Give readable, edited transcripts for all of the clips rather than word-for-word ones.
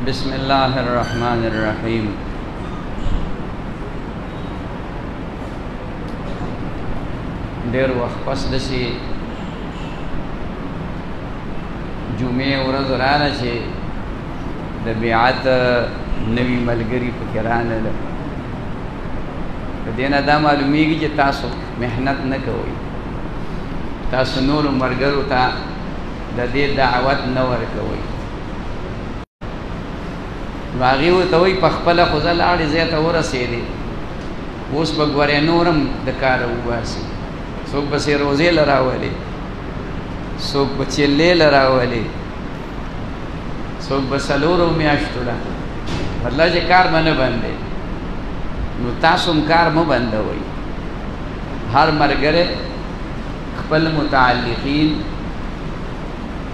بسم الله الرحمن الرحیم. ډېر وخت پس داسې جمعې ورځ راغله چې د بیعت نوي ملګري پکې رانهله. په دې نه دا معلومیږي چې تاسو محنت نه کوئ، تاسو نورو ملګرو ته د دې دعوت نه ورکوئ. نو هغې ورته وایي په خپله خو زه لاړې ځای ته ورسېدې، اوس به ګورې نورم د کاره وباسي. څوک به سیروزې له راولي، څوک به چلې له راولي، څوک به څلورو میاشتو له، مطلب چې کار به نه بندې. نو تاسو هم کار مه بندوئ. هر ملګری خپل متعلقین،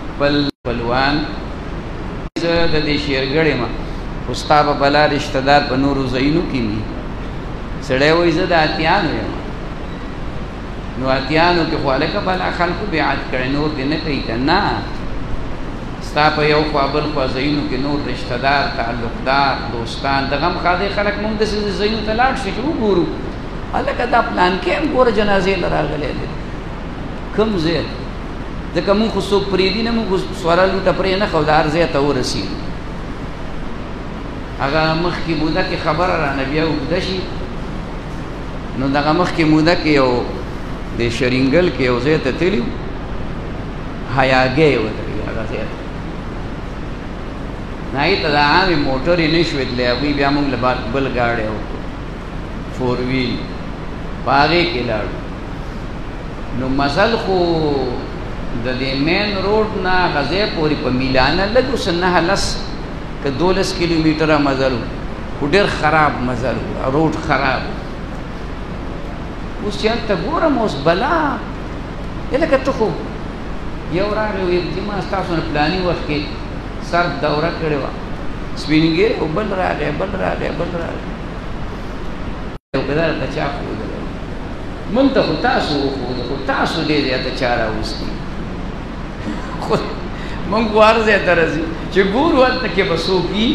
خپل خپلوان، زه د دې شعرګړې یم خو ستا به بلا رشته دار په نورو ځایونو کې وي. سړی وایي زه د اتیانو یم، نو اتیانو کې خو هلکه بلا خلکو بیعت کړی، نور دې نه کوي که نه. ستا په یو خوا بل خوا ځایونو کې نور رشته دار، تعلقدار، دوستان، د غم خاطر خلک مونږ داسې ځایونو ته لاړ شي چې وګورو هلکه دا پلان کې هم ګوره جنازې له راغلی دی کوم ځای. ځکه مونږ خو څوک پرېږدي نه، مونږ خو سوره لوټه پرې نه ښو، د هر ځای ته ورسېږو. هغه مخکې موده کې خبره رانه بیا اوږده شي، نو دغه مخکې موده کې یو د شرینګل کې یو ځای ته تللي وو، حیاګۍ ورته وایي هغه ځای ته. نو هغې ته د عامې موټرې نه شوې تللی، هغوی بیا مونږ له بل ګاډی وکړو، فور ویل، په هغې کې لاړو. نو مزل خو د دې مین روډ نه هغه ځای پورې په میلانه لږ اوس 9 که 12 کیلومیټره مزل و، خو ډېر خراب مزل و، روډ خراب. اوس چې هلته ګورم اوس بلا لکه ته خو یو راغی ویل چې ما ستاسو نه فلاني وخت کې صرف دوره کړې وه، سپین ږیری و، بل راغی بل راغی بل راغی. یو کدار ته چا ښودلی، مونږ ته خو تاسو وښوده، خو تاسو ډېر ځای ته چا راوستي. خو مونږ خو هر ځای ته راځي چې ګورو هلته کې به څوک وي،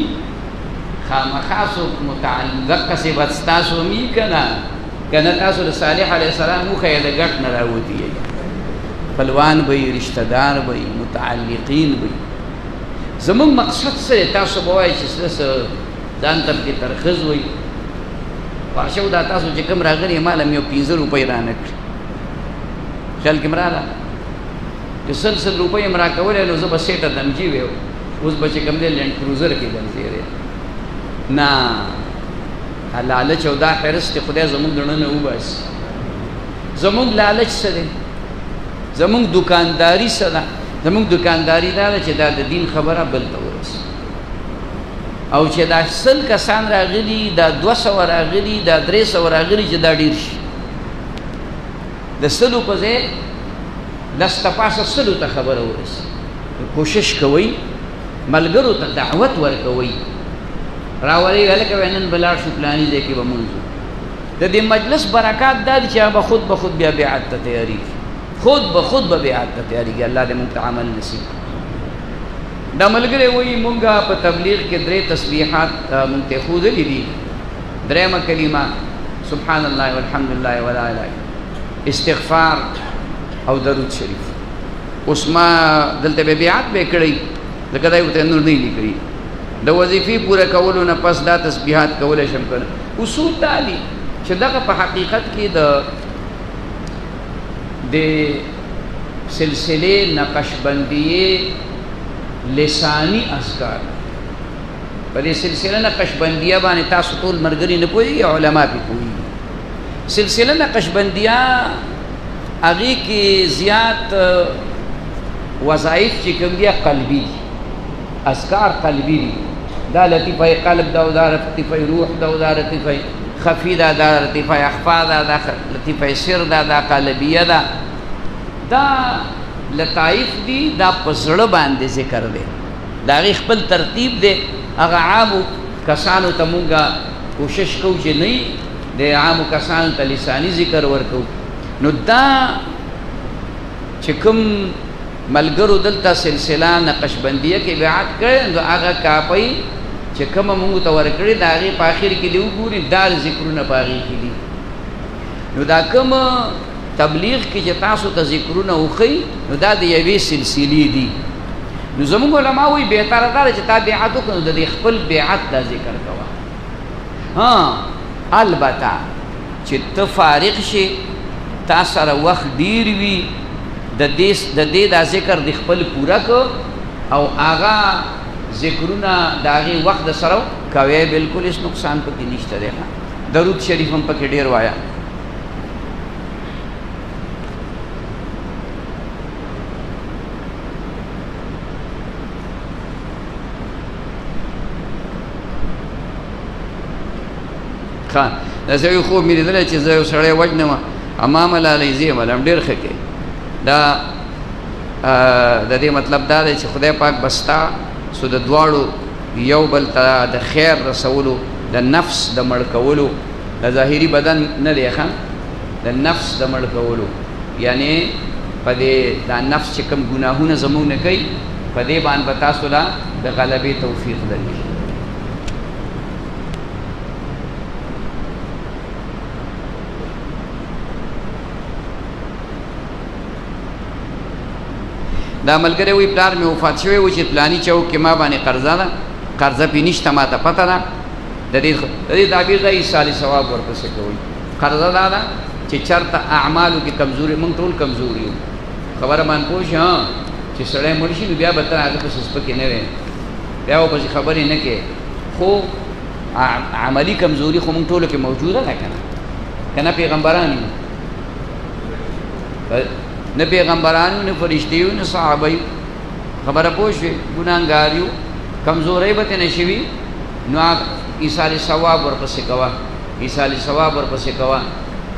خامخا څوک متعلق دقسې به ستاسو هم وي که نه. که نه تاسو د صالح علیه السلام وښیه د ګټ نه راوتي یئ، خپلوان به وي، رشته دار به وي، متعلقین به وي. زمونږ مقصد څه دی؟ تاسو به وایئ چې څه ځان ته پکې ترخیص وایي، پاشو دا تاسو چې کوم راغلي مال هم یو 50 روپۍ رانه کړي، خیال کې م راغله چې 100 روپۍ م راکولی، نو زه به سیټه دمجي وی، اوس به چې کوم دی لینډ کروزر کې ګرځېدی. نه، لالچ او دا حرص دی خدای زمونږ زړه نه وباسي. زمونږ لالچ څه دی؟ زمونږ دوکانداري څه ده؟ زمونږ دوکانداري دا ده چې دا د دین خبره بل ته ورسي، او چې دا 100 کسان راغلي، دا 200 راغلي، دا 300 راغلي، چې دا ډېر شي. د 100 په ځای لس ته پاسه 100 ته خبره ورسي. کوشش کوئ ملګرو ته دعوت ورکوئ، راولئ هلکه وایي نن به لاړ شو فلاني ځای کې به مونځ وو. د دې مجلس برکات دا دی چې هغه به خود به خود بیا بیعت ته تیارېږي، خود به خود به بیعت ته تیارېږي. الله دې مونږ ته عمل نصیب کړي. دا ملګری وایي مونږ په تبلیغ کې 3 تسبیحات مونږ ته ښودلي دي. درېیمه کلمه سبحان الله والحمد لله ولا اله، استغفار او درود شریف. اوس ما دلته به بیعت به کړی، ځکه دا ورته نور نه لیکلي. د وظیفې پوره کولو نه پس دا تسبیحات کولی شم که نه. اصول دا دي چې دغه په حقیقت کې د سلسلې نقشبندیې لسانی اذکار، په دې سلسله نقشبندیه باندې تاسو ټول ملګري نه پوهېږي، علما پې پوهېږي. سلسله نقشبندیه هغې کې زیات وظایف چې کوم دي قلبي دي، اذکار قلبي دي. دا لطیفه قلب ده، دا لطیفه روح ده، دا لطیفه خفي ده، دا لطیفه اخفا ده، دا لطیفه سر ده، دا قلبیه ده. دا لطایف دي، دا په زړه باندې ذکر دی، د هغې خپل ترتیب دی. هغه عامو کسانو ته مونږ کوشش کوو چې نه د عامو کسانو ته لساني ذکر ورکوو. نو دا چې کوم ملګرو دلته سلسله نقشبندیه کې بیعت کړی، نو هغه کاپۍ چې کومه موږ ته ورکړې د هغې په آخر کې دې وګوري دا ذکرونه په هغې کې دي. نو دا کوم تبلیغ کې چې تاسو ته ذکرونه وښیي نو دا د یوې سلسلې دي. نو زموږ علما وایي بهتره دا ده چې تا بیعت وکړو نو د دې خپل بیعت دا ذکر کوه. البته چې ته فارغ شي تا سره وخت ډیر وي د دې دا ذکر د خپل پوره کو او هغه ذکرونه د هغې وخت د سره کوې بلکل هېڅ نقصان پکې نشته دی. درود شریف هم پکې ډېر وایه. داسې یو خوب مې لیدلی چې زه یو سړی وژنم اما ملالۍ زه یې ملم ډېر ښه کې. دا د دې مطلب دا دی چې خدای پاک بستا سو د دواړو یو بل ته د خیر رسولو د نفس د مړ کولو د ظاهري بدن نه دی ښه د نفس د مړ کولو یعنی په دې دا نفس چې کوم ګناهونه زموږ نه کوي په دې باندې به تاسو له د غلبې توفیق درکړي. دا ملګری وی پلار مې وفات شوی و چې پلاني چوک کې ما باندې قرضه ده قرضه پې نشته ما ته پته ده د دې تعبیر دا عیسی علیه ثواب ورپسې کوئ. قرضه دا ده چې چېرته اعمالو کې کمزوري موږ ټول کمزوري یو خبره باندې پوه شي چې سړی مړ شي نو بیا به ته هغه پسې سپکې نه وې بیا ورپسې خبرې نه کوې خو عملي کمزوري خو موږ ټولو کې موجوده ده که نه پیغمبران یو نه پیغمبرانو نه فرشتیو نه صحابه خبره پوه شوې ګناهګار یو کمزورۍ به ترې نه شوي نو ایصال ثواب ورپسې کوه ایصال ثواب ورپسې کوه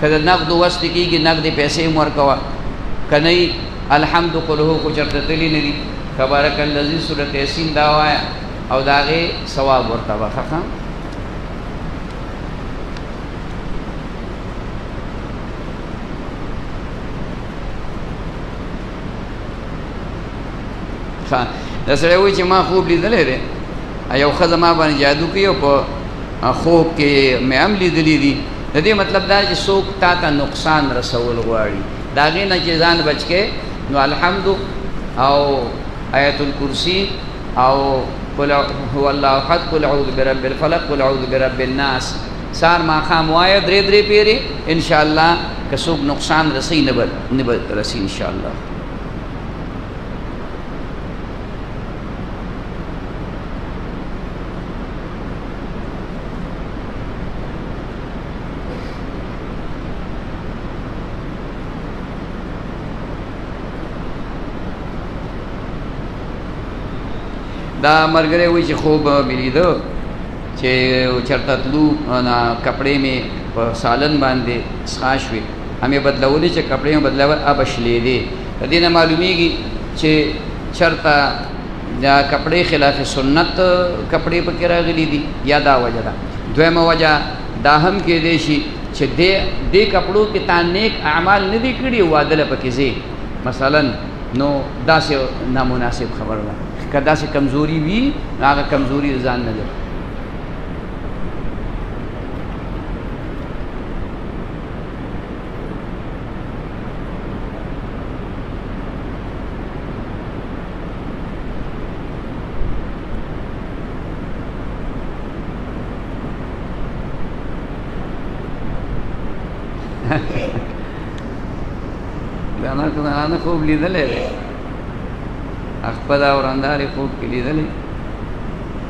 که د نقدو وس دې کېږي نقدې پیسې هم ورکوه که نه یي الحمد قلهو خو چېرته تلي نه دي تبارک الذي صورت یاسین دا وایه او د هغې ثواب ورته وښه. دا سړی وایي چې ما خوب لیدلی دی یو ښځه ما باندې جادو کوي او په خوب کې مې هم لیدلی دي. د دې مطلب دا چې څوک تا ته نقصان رسول غواړي د هغې نه چې ځان بچ کې نو الحمد او آیت الکرسی او قل هو الله احد قل اعوذ برب الفلق قل اعوذ برب الناس سار ماښام وایه درې پیرې انشاءالله که څوک نقصان رسوي نه به رسي انشاءالله. دا ملګری وایي چې خوب مې لیده چې چېرته تلو کپړې مې په سالن باندې څښا شوې همې بدلولې چې کپړې مې بدلول اب شلېدې د دې نه معلومیږي چې چېرته دا کپړې خلاف سنت کپړې پکې راغلي دي یا دا وجه ده. دویمه وجه دا هم کېدی شي چې دې کپړو کې تا نیک اعمال نه دي کړي واده له پکې ځې مثلا نو داسې نامناسب خبره ده که داسې کمزوري وي نو هغه کمزوري ځان نه لري. دانا خوب لیدلی دی خپل اورندارې خوب کې لیدلی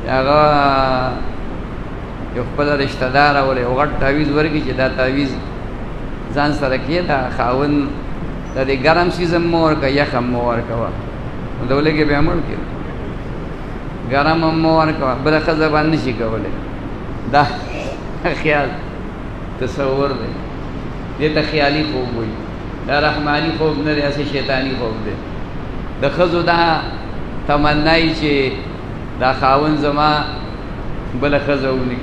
هغه یو خپل رشته دار راوړی یو غټ تعویذ ورکړي چې دا تعویذ ځان سره کړې دا خاوند د دې ګرم څیز هم مه ورکوه یخ هم مه ورکوه نو د ولږې بیا مړ کړي ګرم هم مه ورکوه بله ښځه باندې نه شي کولی دا خیال تصور دی دې ته خیالي خوب وایي دا رحمانی خوب نه دی هسې شیطاني خوب دی د ښځو دا تمنای چې دا خاوند زما بله ښځه ونکړي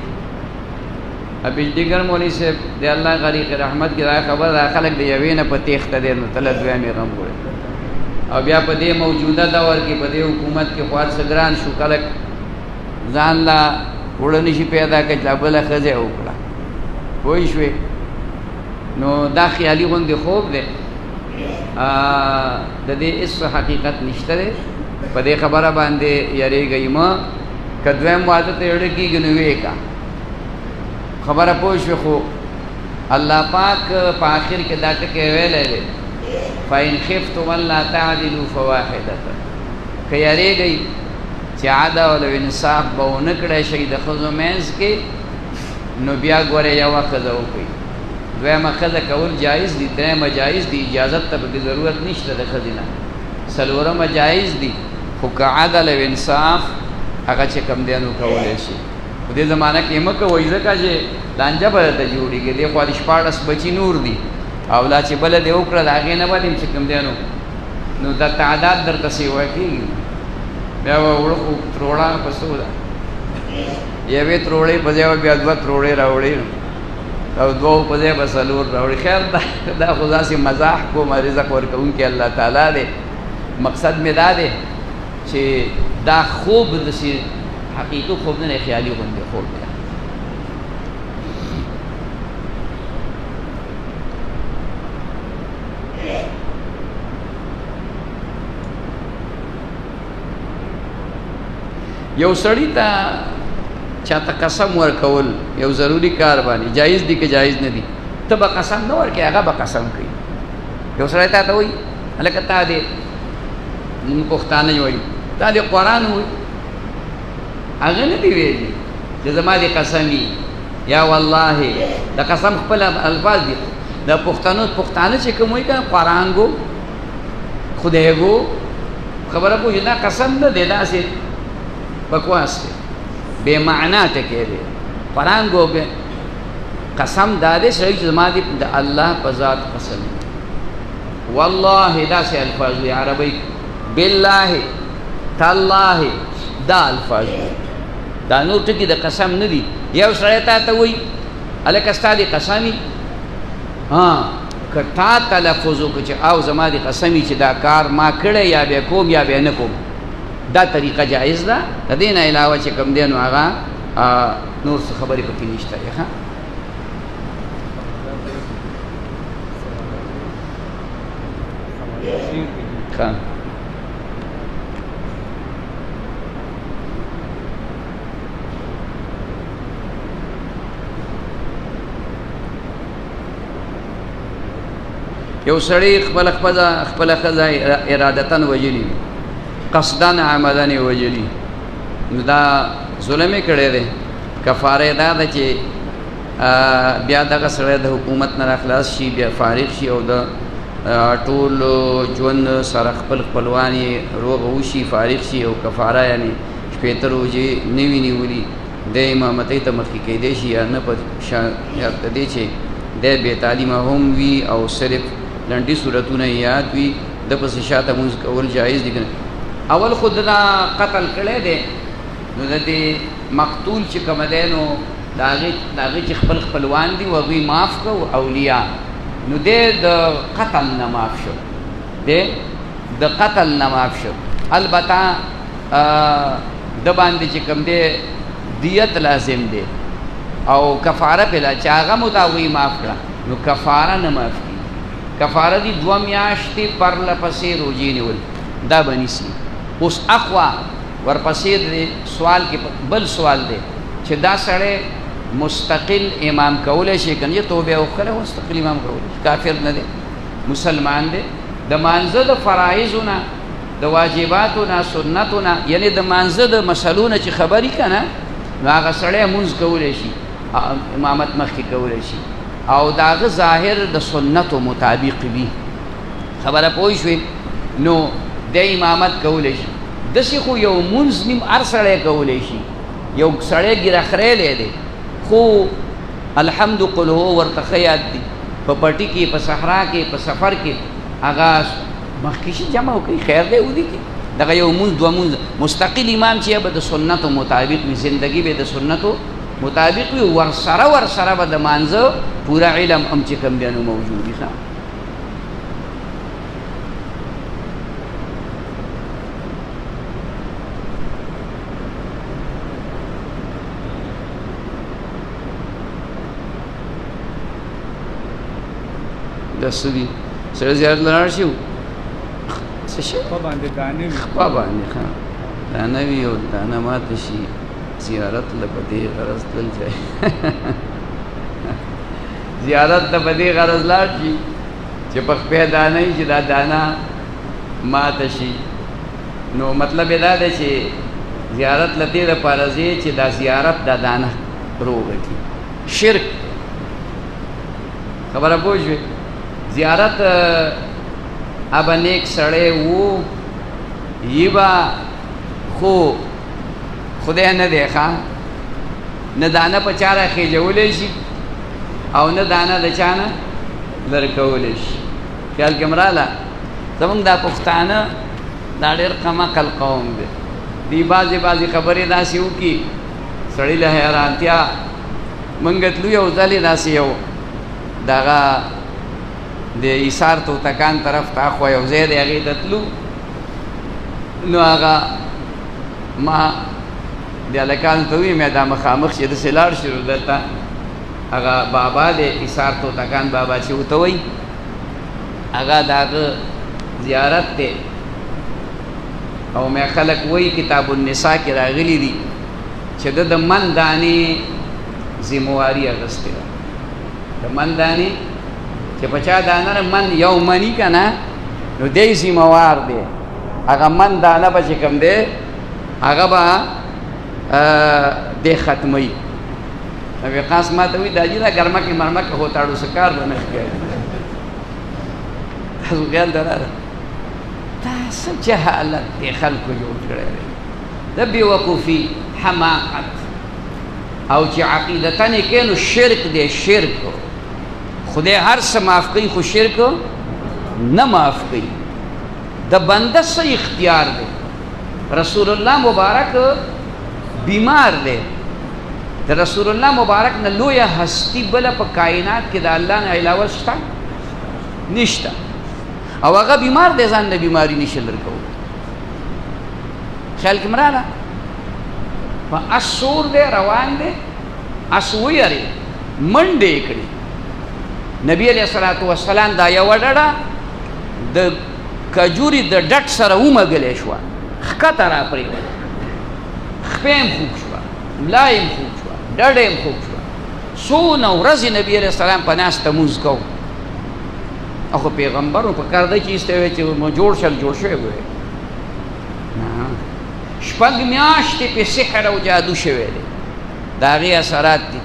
بجلیګر مولوي صاحب د الله غریق رحمت کې دا خبر دا خلک د یوې نه په تېښته دی نو تله دویمې غم وړي او بیا په دې موجوده دور کې په دې حکومت کې خو هر څه ګران شو خلک ځان لا وړه نشي پیدا کړی چې بله ښځه وکړه پوه شوې نو دا خیالي غوندې خوب دی د دې هېڅ حقیقت نشته دی په دې خبره باندې یریږئ مه که دویم واده ته اړه کېږي نو ویې کا خبره پوه شوې خو الله پاک په آخر کې دا ټکی ویلی دی فإن خفتم ألا تعدلوا فواحدة که یریږئ چې عدل او انصاف به ونه کړی شئ د ښځو منځ کې نو بیا ګورئ یوه ښځه وکړئ دویمه ښځه کول جایز دي درېیمه جایز دي اجازت ته پکې ضرورت نشته د ښځې نه څلورمه جایز دي خو که عدل او انصاف هغه چې کوم دی نو کولی شي په دې زمانه کې مه کوئ ځکه چې لانجه به درته جوړېږي دې خوا دې 14 بچي نور دي او لا چې بله دې وکړه د هغې نه به دې چې کوم دی نو دا تعداد درته سیوا کېږي بیا به وړه خو تروړه په څو ده یوې تروړې په ځای به بیا دوه تروړې راوړې او دوو په ځای به څلور راوړي خیر دا خو داسې مزاح کوم رزق ورکوونکی الله تعالی دی مقصد مې دا دی چې دا خوب داسې حقیقي خوب نه دی خیالي غوندې خوب دی یو سړی ته چاته قسم ورکول یو ضروری کار باندې جایز دي که جایز نه دي ته به قسم نه ورکړې هغه به قسم کوي یو سړی تا ته وایي هلکه تا دې مونږ پښتانه وایو تا دې قرآن وایي هغه نه دي ویلي چې زما دې قسم وي یا والله د قسم خپل الفاظ دي د پښتانه چې کوم وایي که قرآن ګو خدای ګو خبره پوه دا قسم نه دی داسې بکواس دی بے معنا ټکی دی قرآن گو بے قسم دا دی سړی چې زما دی د الله په ذات قسم والله داسې الفاظ دی عربی بالله تالله دا الفاظ دی دا نور ټکي د قسم نه دي یو سړی تا ته وایي هلکه ستا دې قسم که تا تلفظ وکړه چې او زما دې قسم چې دا کار ما کړی یا بیا کوم یا بیا نه کوم دا طریقه جایز ده د دې نه علاوه چې کوم دی نو هغه نور څه خبرې پکې نشته دی ښه یو سړی خپله ښځه ارادتن وژلي قصدن عمدن وجلی نو دا ظلم یې کړی دی کفاره دا ده چې بیا دغه سړی د حکومت نه راخلاص شي بیا فارغ شي او د ټول ژوند سره خپلوان یې روغ وشي فارغ شي او کفاره یعنې شپېته روژې نه وي نیولي دی امامتۍ ته مخکې کیدی شي یا نه په شان د دې چې دی بې تعلیمه هم وي او صرف لنډي صورتونه یاد وي د پسې شاته مونځ کول جایز دي که نه اول خود دا قتل کړی دی نو د دې مقتول چې کوم دی نو د هغې چې خپلوان دي و هغوی معاف کړو اولیاء نو دی د قتل نه معاف شو البته د باندې چې کوم دی دیت لازم دی او کفاره پې چې هغه مو د هغوی معاف کړه نو کفاره نه معاف کېږي کفاره دي 2 میاشتې پرله پسې روژې نیول دا به نیسي اوس اخوا ورپسې د سوال کې بل سوال دی چې دا سړی مستقل امام کولی شي که نه توبه وکړه مستقل امام کولی شي کافر نه دی مسلمان دی د مانځه د فرایضو نه د واجباتو نه سنتو نه یعنې د مانځه د مسلو نه چې خبري که نه نو هغه سړی مونځ کولی شي امامت مخکې کولی شي او د هغه ظاهر د سنتو مطابق وي خبره پوه شوې نو د امامت کولی شي داسې خو یو مونځ نیم هر سړی کولی شي یو سړی ګیره خریلی دی خو الحمد قل هو ورته ښه یاد دي په پټي کې په صحرا کې په سفر کې هغه مخکې شي جمع وکړي خیر دی ولیکي دغه یو مونځ 2 مونځ مستقل امام چې به د سنتو مطابق وي زندګي به د سنتو مطابق وي ورسره به د مانځه پوره علم هم چې کوم دی نو موجود وي سوي سره زیارت لاړ شو څه شي په باندې دانه وي په باندې ښه دانه وي او دانه ماته شي زیارت له بدې غرض تل ځای زیارت له بدې غرض لاړ شي چې په خپې دانه وي چې دا دانه ماته شي نو مطلب یې دا دی چې زیارت له دې دپاره ځې چې دا زیارت دا دانه روغه کړي شرک خبره پوه شوې زیارت ابا نیک سړی وو یي به خو خدای نه دی ښه نه دانه په چا راخېجولی شي او نه دانه د چا نه لرې کولی شي خیال کې مراله زمونږ دا پښتانه دا ډېر کم عقل قوم دی دی بعضې خبرې داسې وکړي سړي له حیرانتیا موږ تلو یو ځلې داسې یو دغه د ایثار توتکان طرف ته خوا یو ځای دی هغې ته تلو نو هغه ما د هلکانو ته وویل مې دا مخامخ چې داسې لاړ شي نو دلته هغه بابا د ایثار توتکان بابا چې ورته وایي هغه د هغه زیارت دی او مې خلک وایي کتاب النساء کې راغلي دي چې د من دانې ذمواري اخیستې ده د من دانې چې په چا دانه من یو مني که نه نو دی ذموار دی هغه من دانه به چې کوم دی هغه به دی ختموي نبي خاص ما ته وایي دا جي دا ګرمه کې مرمه کې هوتاړو څه کار به نه ښکاري تاسو خیال دراله دا څه جهالت دی خلکو جوړ کړی دی د بېوقوفي حماقت او چې عقیدتن یې کوي نو شرک دی شرک خدای هر څه معاف کوي خو شرک نه معاف کوي د بنده څه اختیار دی رسول الله مبارک بیمار دی د رسول الله مبارک نه لویه هستی بله په کائنات کې د الله نه علاوه شته نشته او هغه بیمار دی ځان نه بیماري نشي لرې کولی خیال کې مراله په اس سور دی روان دی اس ویرې منډې یې کړې نبي علیه الصلاة والسلام دا یوه ډډه د کجوري د ډټ سره ومږلې شوه ښکته را پرېوته خپې هم خوږ شوه ملا یې هم خوږ شوه ډډه یې هم خوږ شوه څونه ورځې نبي علیه السلام په ناسته مونځ کوو او خو پیغمبر په کار دی چې ایستی وی چې جوړ شوی به وی شپږ میاشتې پې سحر او جادو شوی دی د هغې اثرات دي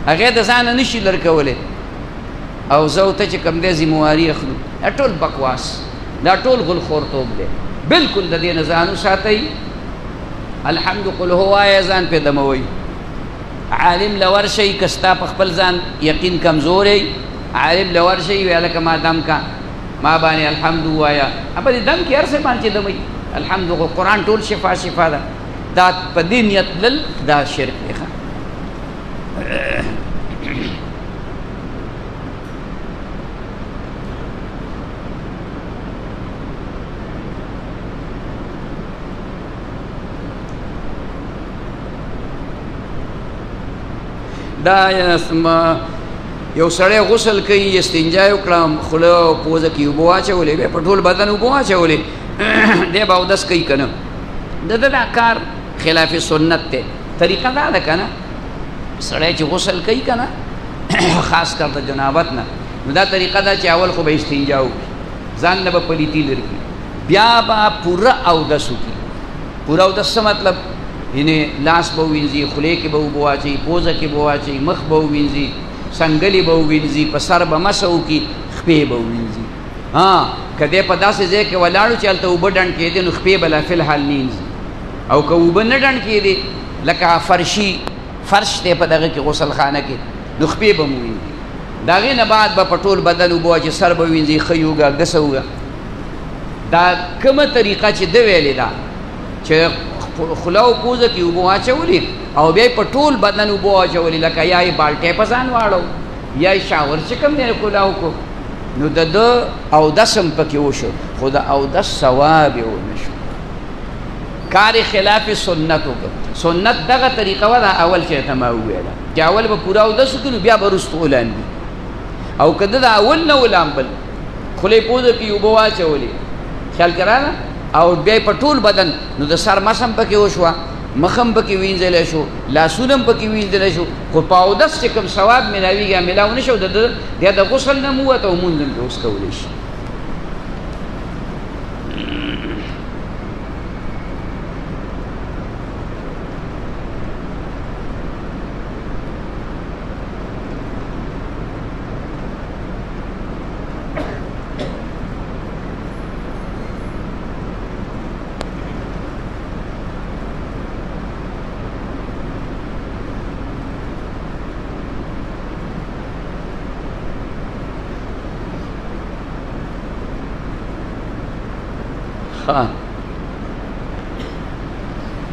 هغې د ځانه نشي لر کولی او زه ورته چې کوم دی ذمواري اخلو دا ټول بکواس دا ټول غلخورتوب دی بلکل د دې نه ځان وساتئ الحمد قل هو وایه ځان پې دموئ عالم له ورشئ که ستا په خپل ځان یقین کمزوری عالم له ورشئ وی هلکه ما دم کا ما باندې الحمد ووایه په دې دم کې هر څه باندې دمئ الحمد قرآن ټول شفا ده دا په دې نیت تلل دا شرک دی دا یو سړی غسل کوي استنجا یې وکړه خوله او پوزه کې اوبه واچولې بیا په ټول بدن اوبه واچولې دی به اودس کوي که نه د ده دا کار خلاف سنت دی طریقه دا ده که نه سړی چې غسل کوي که نه خاص کر د جنابت نه نو دا طریقه ده چې اول خو به استنجا وکړي ځان نه به پلیتي لرې کړي بیا به پوره اودس وکړي پوره اودس څه مطلب یعنې لاس به ووینځي خولې کې به اوبه واچوي پوزه کې به واچوي مخ به ووینځي څنګلې به ووینځي په سر به مسه وکړي خپې به ووینځي که دی په داسې ځای کې ولاړو چې هلته اوبه ډنډ کېدې نو خپې به لا فلحال نه وینځي او که اوبه نه ډنډ کېدې لکه فرش دی په دغه کې غسل خانه کې نو خپې به مو وینځي د هغې نه بعد به په ټول بدن اوبه واچي سر به وینځي ښه یې وږه ګسه وږه دا کومه طریقه چې ده ویلې ده چې خوله او پوزه کې اوبه واچولې او بیا یې په ټول بدن اوبه واچولې لکه یا یې بالټۍ په ځان واړو یا یې شاور چې کوم دی کولا وکړو نو د ده اودس هم پکې وشو خو د اودس ثواب یې ونه شو کار خلاف سنت وکړه سنت دغه طریقه وه دا اول چې ته ما وویله چې اول به پوره اودس وکړي نو بیا به وروسته ولامبي او که ده د اول نه ولامبل خولې پوزه کې اوبه واچولې خیال کړه او بیا په ټول بدن نو د سر مسم پکې وشوه مخم پکې وینځلی شو لاسونه هم پکې وینځلی شو خو په اودس چې کوم ثواب میلاویږي میلاو نه شو د غسل نه مو وته او مونځ هم پې اوس کولی شي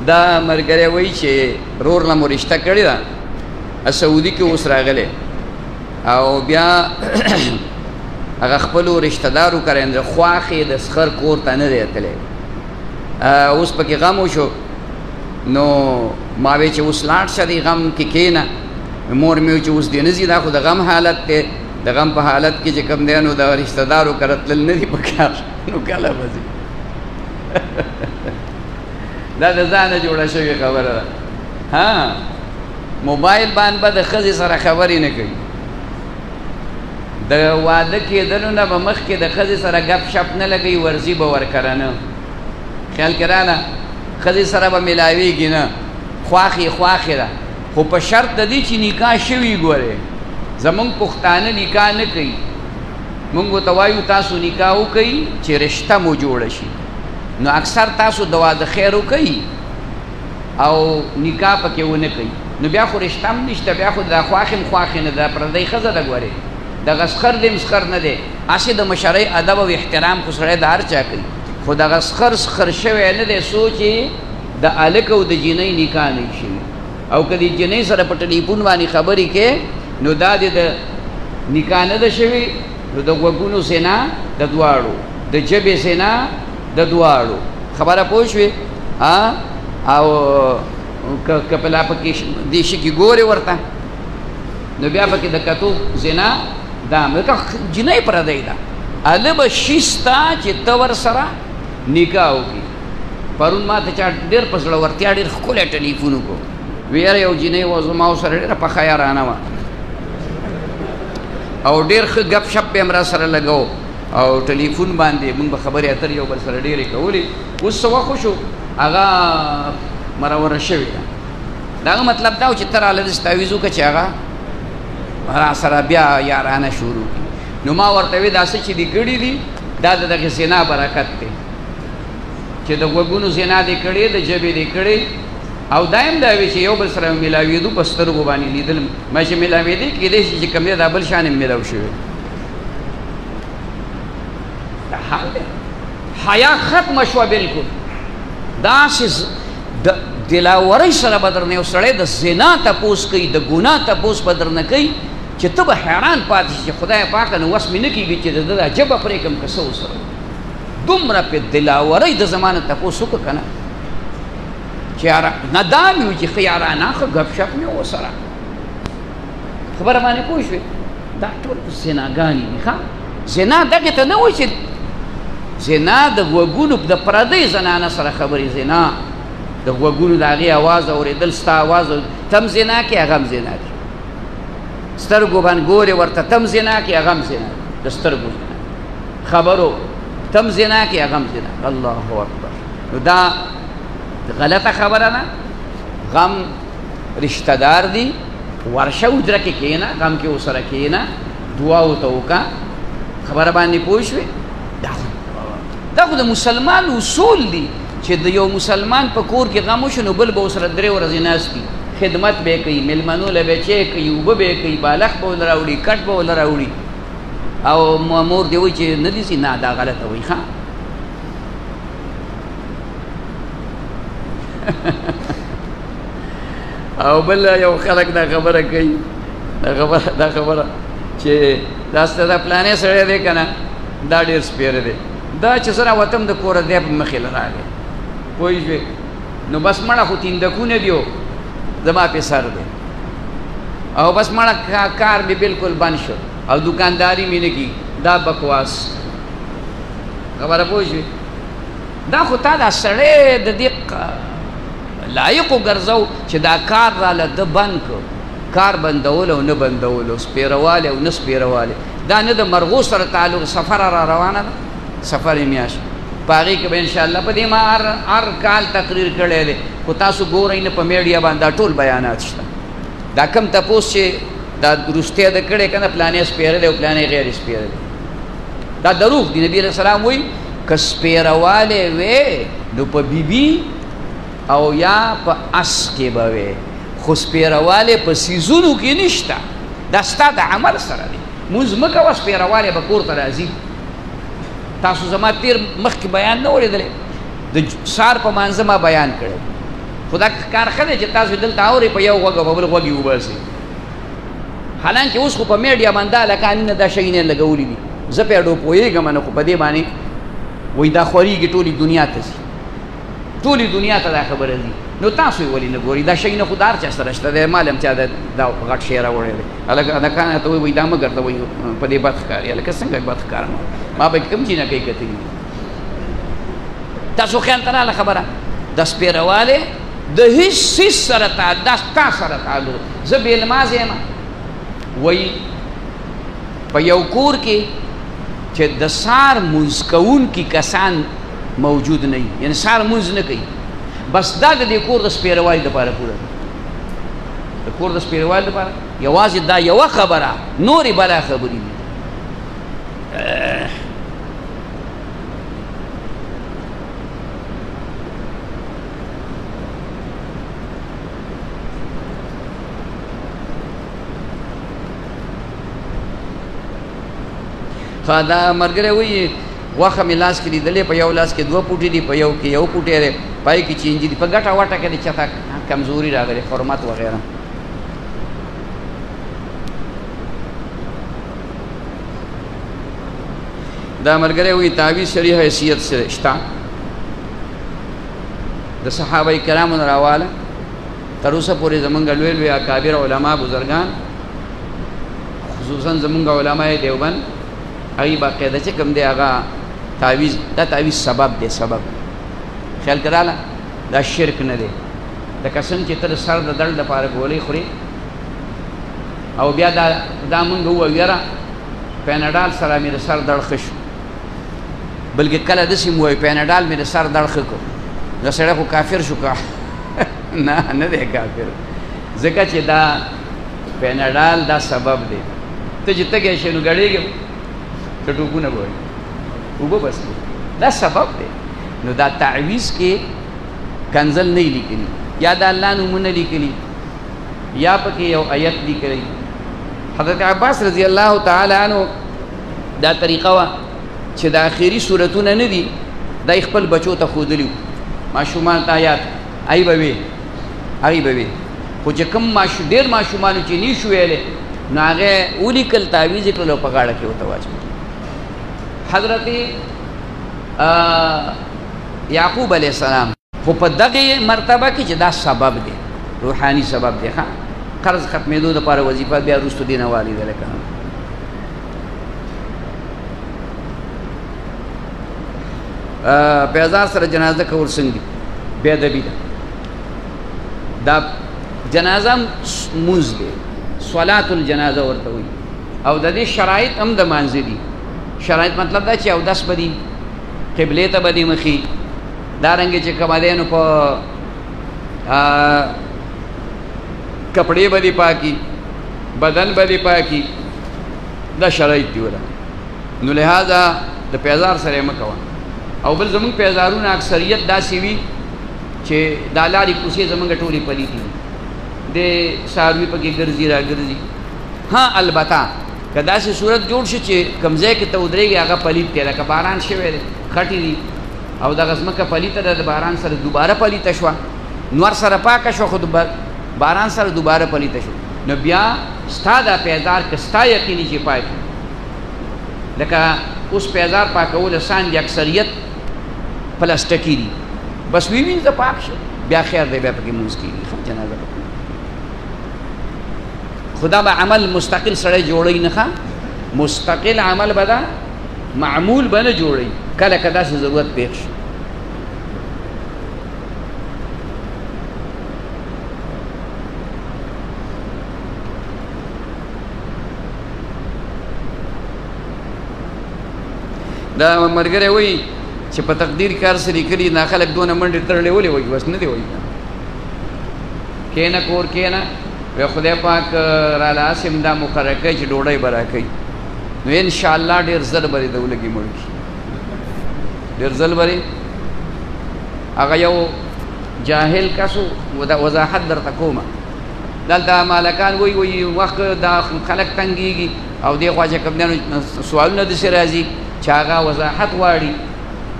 دا مرګری وایي چې رور له مو رشته کړې ده سعودي کې اوس راغلی او بیا هغه خپلو رشته دارو کرندې خواښې د سخر کور ته نه دی تللی اوس پکې غم وشو نو ما وی چې اوس لاړ شه دې غم کې کښېنه مور مې ویل چې اوس دې نه ځي دا خو د غم حالت دی د غم په حالت کې چې کوم دی نو د رشته دارو کره تلل نه دي پکار نو کله به ځي دا د ځانه جوړه شوې خبره ده ها موبایل باندې به د ښځې سره خبرې نه کوي د واده کېدلو نه به مخکې د ښځې سره ګپ شپ نه لګوي ورځي به ورکره نه خیال کې راله ښځې سره به میلاویږي نه خواښې خواښې ده خو په شرط د دې چې نکاح شوي ګورې زمونږ پښتانه نکاح نه کوي مونږ ورته وایو تاسو نکاح وکئ چې رشته مو جوړه شي نو اکثر تاسو د واده خیر وکئ او نکاح پکې ونه کوي نو بیا خو رشته هم نشته بیا خو د خواښې هم خواښې نه ده پردۍ ښځه ده ګورې دغه سخر دی مسخر نه دی هسې د مشرۍ ادب او احترام خو سړی د هر چا کوي خو دغه سخر شوی نه دی څو چې د هلک او د جینۍ نکاح نه وي شوي او که د جینۍ سره په ټلیفون باندې خبرې کې نو دا د نکاح نه ده شوي نو د غوږونو سینا د دواړو د ژبې سینا د دواړو خبره پوه شوې او که پلا پکې دې شي کې ګورې ورته نو بیا پکې د کتو زنا دا لکه جینۍ پردی ده هله به شي سته چې ته ورسره نکاح وکړي پرون ما ته چا ډېر په زړورتیا ډېر ښکلی ټلیفون وکړو وی یاره یو جینۍ وه زما ورسره ډېره پخه یارانه وه او ډېر ښه ګپ شپ به یې هم را سره لګو او ټلیفون باندې مونږ به خبرې اترې یو بل سره ډېرې کولې اوس څه وخت وشو هغه مروره شوې ده د هغه مطلب دا و چې ته راله داسې تعویض وکړه چې هغه را سره بیا یارانه شروع کړي نو ما ورته وی دا څه چې دې کړي دي دا د دغې زنا برکت دی چې د غوږونو زنا دې کړې د ژبې دې کړې او دا هم دا وی چې یو بل سره میلاوېدو په سترګو باندې لیدل ما چې میلاوېدې کېدای شي چې کوم دی دا بل شان هم میلاو شوی دا حال دی حیا ختمه شوه بلکل داسې د دلاورۍ سره به درنه یو سړی د زنا تپوس کوي د ګناه تپوس به درنه کوي چې ته به حیران پاتې شي چې خدای پاکه نو وس مې نه کېږي چې د ده دا ژبه پرېږدم که څه ورسره دومره پې دلاورۍ د زمانه تپوس وکړه که نه چې یاره نه دا مې وي چې ښه یارانه ښه ګپ شپ مې ورسره خبره باندې پوه شوې دا ټول زناګانې دي ښه زنا دغې ته نه وایي چې زنا د غوږونو د پردۍ زنانه سره خبرې زنا د غوږونو د هغې اواز اورېدل ستا اواز تم زنا کې هغه هم زنا کې سترګو باندې ګورې ورته تم زنا کې هغه هم زنا د سترګو زنا خبرو تم زنا کې هغه هم زنا الله اکبر نو دا غلطه خبره ده غم رشته دار دي ورشه حجره کې کښېنه غم کې ورسره کښېنه دعا ورته وکړه خبره باندې پوه شوې دا خو د مسلمان اصول دي چې د یو مسلمان په کور کې غم وشو نو بل به ورسره 3 ورځې ناست وي خدمت به یې کوي میلمنو له به یې چای کوي اوبه به یې کوي بالښت به ونه راوړي کټ به ونه راوړي او مور دې وایي چې نه دي سي نه دا غلطه وایي ښه او بل یو خلک دا خبره کوي دا خبره چې دا ستا دا پلانې سړی دی که نه دا ډېر سپېره دی دا چې زه راوتم د کوره دی په مخې له راغی پوه شوې نو بس مړه خو تیندکونه دي زما پې سر دی او بس مړه کار مې بلکل بند شو او دکانداري مې نه کي دا بکواس خبره پوه شوې دا خو تا دا سړی د دې لایق وګرځو چې دا کار راله ده بند کړ کار بندول او نه بندول او سپیروالی او نه سپیروالی دا نه د مرغو سره تعلق سفر را روانه ده سفر یې میاشت په هغې کې به انشاءالله په دې ما هر کال تقریر کړی دی خو تاسو ګورئ نه په میډیا باندې دا ټول بیانات شته دا کم تپوس چې دا روستی ده کړی که نه پلانې سپیرلی او پلانې غیر سپیرلی دا دروغ دی نبی علیه السلام وایي که سپیروالی وی نو په بیبي او یا په اس کې به وی خو سپیروالی په سیزونو کې نشته دا ستا د عمل سره دی مونځ مه کوه سپیروالی به کور ته راځي تاسو زما تیر مخکې بیان نه اورېدلی د سار په مانځه ما بیان کړی خو دا کار ښه دی چې تاسو دلته اورئ په یو غوږ او په بل غوږ یې وباسئ حالانکې اوس خو په میډیا باندې دا هلکانونه دا شیونه لګولي دي زه په اډو پوهېږم نه خو په دې باندې وایي دا خورېږي ټولې دنیا ته ځي ټولې دنیا ته دا خبره ځي نو تاسو یې ولې نه ګورئ دا شیونه خو د هر چا سره شته دی مال هم چا دا غټ شی راوړی دی هلکانو ته وایي دا مه ګرځه وایي په دې بد ښکاري هلکه څنګه بد ښکارم ما به کوم چینه کوي کتلي تاسو خیال ته راغله خبره د سپیروالی د هیڅ څیز سره دا ستا سره تعلق زه بېلمازه یم وایي په یو کور کې چې د سار مونځ کوونکي کسان موجود نه وي یعنې سار مونځ نه کوي بس دا د دې کور د سپیروالي دپاره پوره ده د کور د سپیروالي دپاره یوازې دا یوه خبره نورې بلا خبرې دي دا ملګری وایي غوښه مې لاس کې لیدلې په یو لاس کې 2 پوټې دي په یو کې یو پوټی دی پای کې چینجي دي په ګټه وټه کې د چاته کمزوري راغلې حرمت وغیره دا ملګری وایي تعویض شرعي حیثیت شته د صحابه کرامو نه راواله تر اوسه پورې زمونږ لوی لوی اکابر علما بزرګان خصوصا زمونږ علماء دیوبند هغوی باقاعده چې کوم دی هغه تعویض دا تعویض سبب دی سبب خیال کې راغله دا شرک نه دی لکه څنګه چې ته د سر د درد لپاره ګولۍ خورې او بیا دا مونږ ووایو یاره پیناډال سره مې د سر درد ښه شو بلکې کله داسې مو وایو پیناډال مې د سر درد ښه کړو دا سړی خو کافر شو که نه دی کافر ځکه چې دا پیناډال دا سبب دی ته چې تږی شې نو ګړېږم ته ټوپونه به وایي اوبه بس دا سبب دی نو دا تعویض کې کنزل نه لیکلي یا د الله نومونه لیکلي یا پکې یو آیت لیکلی حضرت عباس رضی الله تعالی عنہ دا طریقه وه چې د آخري صورتونه نه دي دا خپل بچو ته ښودلي وو ماشومان ته آیات هغې به وي خو چې کوم ډېر ماشومانو چې نه شو ویلی نو هغې ولیکل تعویض یې کړل او په غاړه کې ورته واچول حضرت یعقوب علیہ السلام خو په دغې مرتبه کې چې دا سبب دی روحاني سبب دی ښه قرض ختمېدو دپاره وظیفه بیا وروستو دې نه والیدله که پیزار سره جنازه کول څنګه دي بې ادبي ده دا جنازه مونځ دی صلات الجنازه ورته وایي او د دې شرایط هم د مانځه دي شرایط مطلب دا چې اودس به دي قبلې ته به دي مخي دارنګې چې کومه دی نو په کپړې به دي پاکي بدن به دي پاکي دا شرایط دي ولا نو لہذا د پیزار سره مه کوه او بل زمونږ پیزارونه اکثریت داسې وي چې دا لارې کوڅې زمونږ ټولې پلیتې دي د څاروي پکې ګرځي را ګرځي ها البته که داسې صورت جوړ شي چې کوم ځای کې ته ودرېږي هغه پلیت دی لکه باران شوی دی خټې دي او دغه ځمکه پلیته ده د باران سره دوباره پلیته شوه نور سره پاکه شوه خو باران سره دوباره پلیته شو نو بیا ستا دا پیزار که ستا یقیني چې پاک لکه اوس پیزار پاکول اسان دي اکثریت پلاستیکي دي بس وینځه پاک شو بیا خیر دی بیا پکې مونځ کېږي جنازه خدا به عمل مستقل سړی جوړوي نه ښه مستقل عمل به دا معمول به نه جوړوي کله که داسې ضرورت پیښ شي. دا ملګری وایي چې په تقدیر کار سره کړي دا خلک دونه منډې تړلې ولې وایي بس نه دی وایي کېنه کور کېنه وی خدای پاک راله اسم دا مقرره کوي چې ډوډۍ به راکوي نو انشاءالله ډېر زر به یې د ولږي مړ کي ډېر زر به هغه یو جاهل کسو وضاحت درته کومه دلته مالکان وایي وخت دا خلک تنګېږي او دې خوا چې کوم سوالونه داسې راځي چې هغه وضاحت غواړي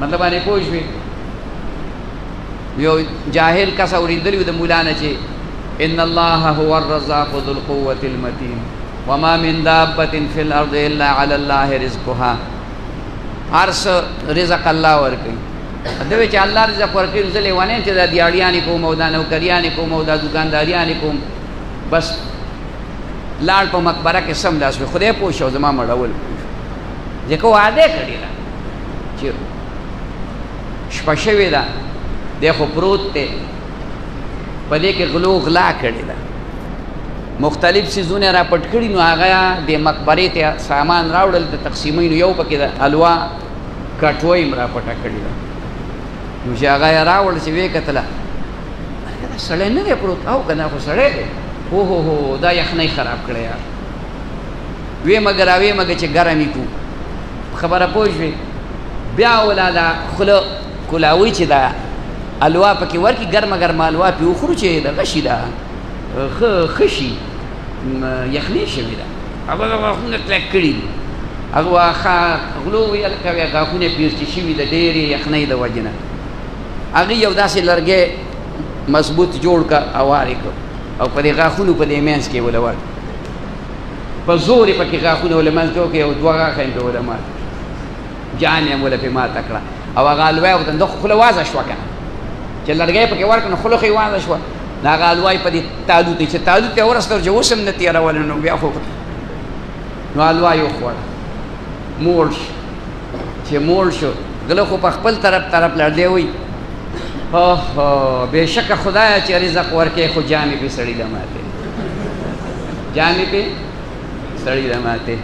مطلب باندې پوه شوې یو جاهل کس اورېدلي د مولا نه چې ان الله هو الرزاق ذو القوة المتين وما من دابة في الارض الا على الله رزقها هر څه رزق الله ورکوي دوی چې الله رزق ورکوي زه لیوانې چې دا دیاړیانې کوم او دا نوکریانې کوم او دا دوکانداریانې کوم بس لاړ په مقبره کې سم لاس وي خدای پوه شو زما مړول ځکه وعده کړې ده چې شپه شوې ده دی خو پروت دی په دې کې غلو غلا کړې ده مختلف څیزونه را پټ کړي نو هغه د مقبرې ته سامان راوړل د تقسیمینو یو پکې ده حلوا کټوۍ هم را پټه کړې ده نو چې هغه یې راوړل چې ویې کتله دا سړی نه دی پروت او که نه خو سړی دی هو دا یخنۍ خراب کړی یار ویې مګه راویې مګه چې ګرم یې کړو خبره پوه شوې بیا ولا دا خوله کلاوي چې دا الوا پکې ورکي ګرمه ګرمه الوا پې وخورو چې دغه شي ده ښه شي یخني شوې ده هغه غاښونه کلک کړي دي هغه غلو ویل کوي غاښونه پیرچې شوي د ډېرې یخنۍ د وجې نه هغې یو داسې لرګی مضبوط جوړ کړه اوار یې کړ او په دې غاښونو په دې منځ کې وله ورکړ په زور یې پکې غاښونه وله منځ کې وکړې او دوه غاښه یې پې وله مات جان یې وله پې ماته کړه او هغه الوا یې ورته ده خوله وازه شوه که نه چې لرګی پکې ورکړه نو خوله خو یې وازه شوه نو هغه الوا یې په دې تالوت چې تالوت یې ورسته چې اوس هم نه تېرولی نو بیا خو نو الوا یې وخوړه موړ شو چې موړ شو غله خو په خپل طرف لړدی وایي بېشکه خدایه چې رزق ورکوې خو جامې پې سړي له ماتې جامې پې سړي له ماتې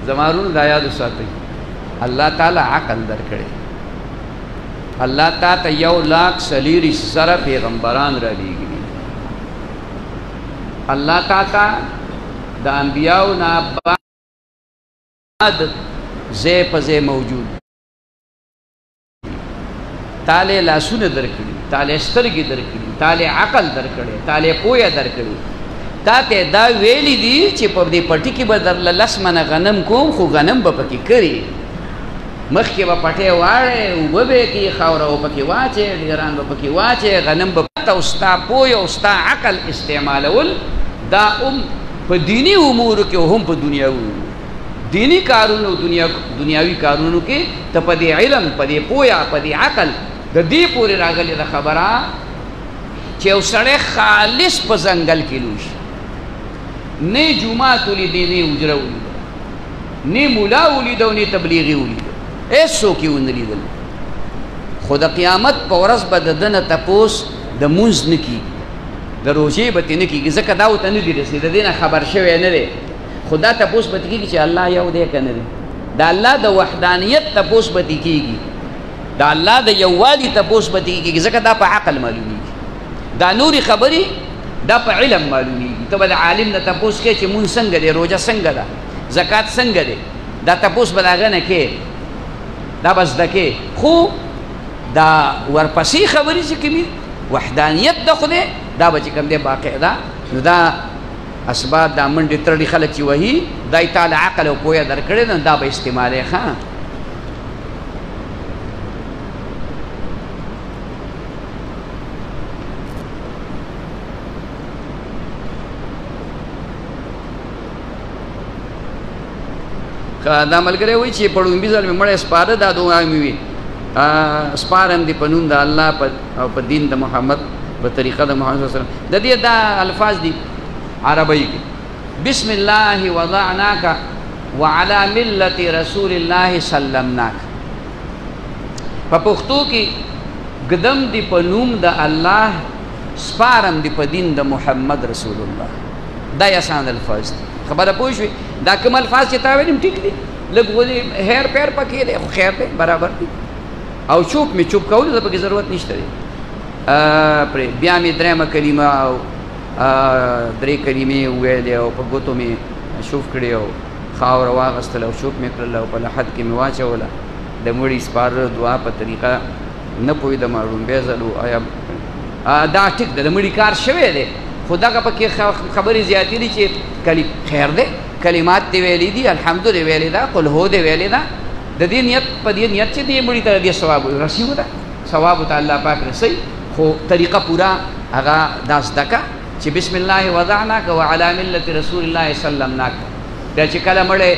زما وروڼو دا یاد وساتئ الله تعالی عقل درکړی الله تا ته 1,40,000 پیغمبران را لېږلي الله تا ته د انبیاو نه بعد ځای په ځای موجود تاله لاسونه درکړي تاله سترګې درکړي تاله عقل درکړي تاله پوهه درکړي تا ته دا ویلي دي چې په دې پټي کې به درله 10 منه غنم کوم خو غنم به پکې کړي مخکې به پټی واړې اوبه به یې کړي خاوره به پکې واچې ډېران به پکې واچې غنم به او ستا پوهه او ستا عقل استعمالول دا په دیني امورو کې هم په دنیاوي دینی کارونو دنیاوي کارونو کې ته په دې علم په دې پوهه په دې عقل د دې پورې راغلې ده خبره چې یو سړی خالص په ځنګل کې لوي نه جومات ولیدې نه حجره ولیده نه ملا ولیده او نه تبلیغي ولیده هېڅوک یې ونه لیدل خو د قیامت په ورځ به د ده نه تپوس د مونځ نه کېږي د روژې به ترې نه کېږي ځکه دا ورته نه دي رسېدلی د دې نه خبر شوی نه دی خو دا تپوس به ترې کېږي چې الله یو دی که نه دی د الله د وحدانیت تپوس به ترې کېږي د الله د یووالي تپوس به ترې کېږي ځکه دا په عقل معلومیږي دا نورې خبرې دا په علم معلومیږي ته به د عالم نه تپوس کوې چې مونځ څنګه دی روژه څنګه ده زکات څنګه دی دا تپوس به د هغه نه کې دا به زده کې خو دا ورپسې خبرې چې کومې وحدانیت د خدای دا به چې کوم دی باقاعده نو دا اسباب دا منډې تړلي خلک چې وهي دا یې تعالی عقل او پوهه درکړې ده دا به استعمالوي ښه دا ملګری وایي چې پړومبي ځل مې مړی سپاره دا دعا مې وي سپارم دې په نوم د الله او په دین د محمد په طریقه د محمد صلی الله علیه وسلم د دې دا الفاظ دي عربی کې بسم الله وضعناک وعلى ملت رسول الله سلمناک. په پښتو کې قدم دی په نوم د الله، سپارم دی په دین د محمد رسول الله. دا آسان الفاظ دي. خبره پوه شوې؟ دا کوم الفاظ چې تا ویلم ټیک دي، لږ ولې هیر پیر پکې دی، خو خیر دی، برابر دی. او چوپ مې چوپ کولو ته پکې ضرورت نشته دی. پرې بیا مې درېیمه کلمه او درې کلمې وویلې او په ګوتو مې شوف کړې او خاوره واغېستله او شوف مې کړله او په لحد کې مې واچوله. د مړي سپارلو دعا په طریقه نه پوهېدم، ړومبی ځل آیا دا ټیک ده، د مړي کار شوی دی، خو دغه پکې خبرې زیاتې دي چې خیر دی، کلمات دې ویلي دي، الحمد دې ویلې ده، قل هو دې ویلې ده. د دې نیت په دې نیت چې دې مړي ته دې ثواب رسیو ده، ثواب ته الله پاک رسوي، خو طریقه پورا هغه دا زده که چې بسم الله وضعناک وعلى ملت رسول الله سلمناک. دا چې کله مړی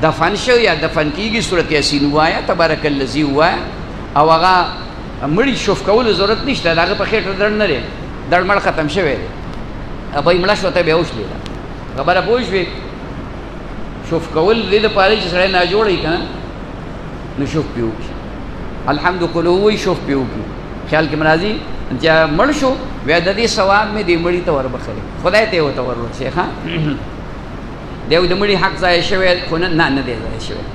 دفن شو یا دفن کېږي سورت یاسین ووایه، تبارک الذي ووایه، او هغه مړي شوف کولو ضرورت نشته، د هغه په خېټه دړ نه دی، دړ مړ ختم شوی دی، ابۍ مړه شوه ته بیا وشلېده. خبره پوه شوې؟ شوف کول دې دپاره چې سړی ناجوړه وي که نه، نو شوف پې وکړي، الحمد کلو ووایي، شوف پې وکړي. خیال کې مې راځي چې مړ شو بیا د دې ثواب مې دې مړي ته وربخلی، خدای ته یې ورته وررسې. ښه دی د مړي حق ضایع شوی، خو نه دی ضایع شوی.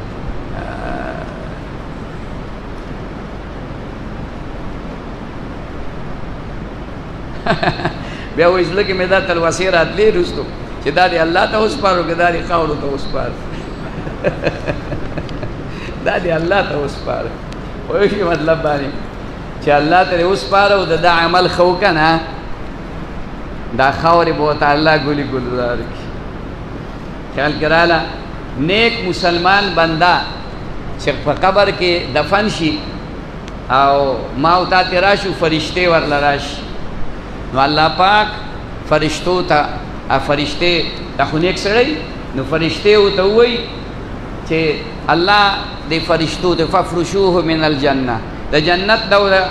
بیا وایي زړه کې مې دا تلوسې راتلې وروستو چې دا دې الله ته وسپارو که دا دې خاورو ته وسپارو. دا دې الله ته وسپارو. پوه شوې مطلب باندې چې الله ته دې وسپارو، د دا عمل ښه وکړه نه، دا خاورې به ورته الله ګلي ګلزار کړي. خیال کې راله نیک مسلمان بنده چې په قبر کې دفن شي او ما او تا ته راشو، فرشتې ورله راشي، نو الله پاک فرشتو ته فرشتې دا خو نیک سړی، نو فرشتې ورته ووایي چې الله دې فرشتو ته ففرشوه من الجنه، د جنت دوره